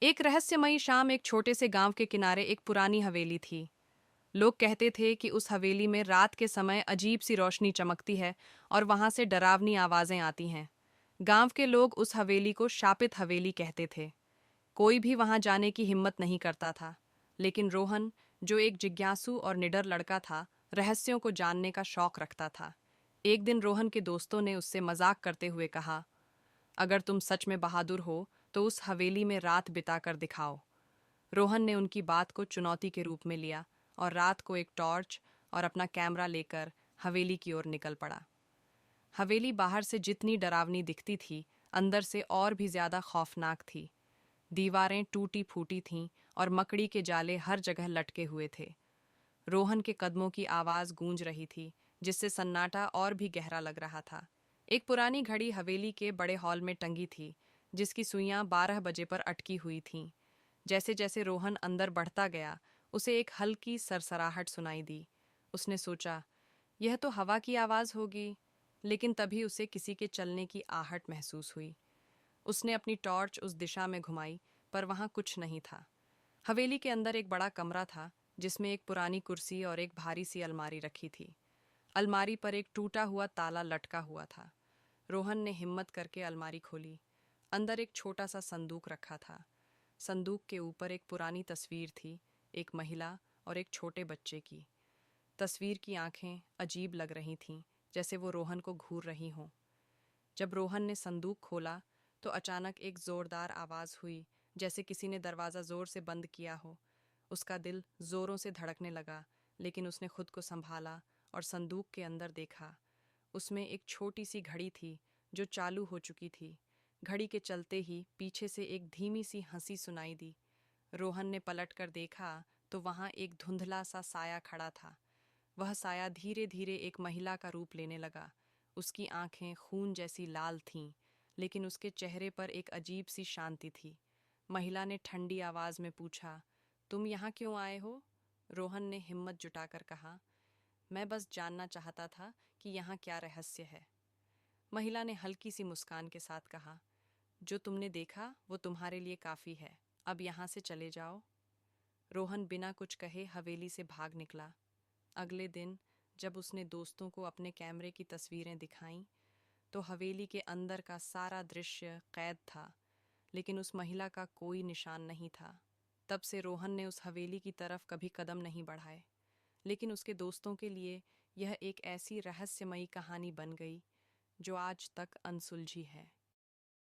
एक रहस्यमयी शाम एक छोटे से गांव के किनारे एक पुरानी हवेली थी। लोग कहते थे कि उस हवेली में रात के समय अजीब सी रोशनी चमकती है और वहां से डरावनी आवाजें आती हैं। गांव के लोग उस हवेली को शापित हवेली कहते थे। कोई भी वहां जाने की हिम्मत नहीं करता था। लेकिन रोहन, जो एक जिज्ञासु और निडर लड़का था, रहस्यों को जानने का शौक रखता था। एक दिन रोहन के दोस्तों ने उससे मजाक करते हुए कहा, अगर तुम सच में बहादुर हो तो उस हवेली में रात बिताकर दिखाओ। रोहन ने उनकी बात को चुनौती के रूप में लिया और रात को एक टॉर्च और अपना कैमरा लेकर हवेली की ओर निकल पड़ा। हवेली बाहर से जितनी डरावनी दिखती थी, अंदर से और भी ज्यादा खौफनाक थी। दीवारें टूटी फूटी थीं और मकड़ी के जाले हर जगह लटके हुए थे। रोहन के कदमों की आवाज गूंज रही थी, जिससे सन्नाटा और भी गहरा लग रहा था। एक पुरानी घड़ी हवेली के बड़े हॉल में टंगी थी, जिसकी सुइयां 12 बजे पर अटकी हुई थीं। जैसे जैसे रोहन अंदर बढ़ता गया, उसे एक हल्की सरसराहट सुनाई दी। उसने सोचा, यह तो हवा की आवाज होगी। लेकिन तभी उसे किसी के चलने की आहट महसूस हुई। उसने अपनी टॉर्च उस दिशा में घुमाई, पर वहां कुछ नहीं था। हवेली के अंदर एक बड़ा कमरा था, जिसमें एक पुरानी कुर्सी और एक भारी सी अलमारी रखी थी। अलमारी पर एक टूटा हुआ ताला लटका हुआ था। रोहन ने हिम्मत करके अलमारी खोली। अंदर एक छोटा सा संदूक रखा था। संदूक के ऊपर एक पुरानी तस्वीर थी, एक महिला और एक छोटे बच्चे की। तस्वीर की आंखें अजीब लग रही थीं, जैसे वो रोहन को घूर रही हों। जब रोहन ने संदूक खोला, तो अचानक एक जोरदार आवाज हुई, जैसे किसी ने दरवाज़ा जोर से बंद किया हो। उसका दिल जोरों से धड़कने लगा, लेकिन उसने खुद को संभाला और संदूक के अंदर देखा। उसमें एक छोटी सी घड़ी थी, जो चालू हो चुकी थी। घड़ी के चलते ही पीछे से एक धीमी सी हंसी सुनाई दी। रोहन ने पलटकर देखा, तो वहां एक धुंधला सा साया खड़ा था। वह साया धीरे धीरे एक महिला का रूप लेने लगा। उसकी आंखें खून जैसी लाल थीं, लेकिन उसके चेहरे पर एक अजीब सी शांति थी। महिला ने ठंडी आवाज में पूछा, तुम यहाँ क्यों आए हो? रोहन ने हिम्मत जुटाकर कहा, मैं बस जानना चाहता था कि यहाँ क्या रहस्य है। महिला ने हल्की सी मुस्कान के साथ कहा, जो तुमने देखा वो तुम्हारे लिए काफी है। अब यहाँ से चले जाओ। रोहन बिना कुछ कहे हवेली से भाग निकला। अगले दिन जब उसने दोस्तों को अपने कैमरे की तस्वीरें दिखाईं, तो हवेली के अंदर का सारा दृश्य कैद था, लेकिन उस महिला का कोई निशान नहीं था। तब से रोहन ने उस हवेली की तरफ कभी कदम नहीं बढ़ाए। लेकिन उसके दोस्तों के लिए यह एक ऐसी रहस्यमयी कहानी बन गई, जो आज तक अनसुलझी है।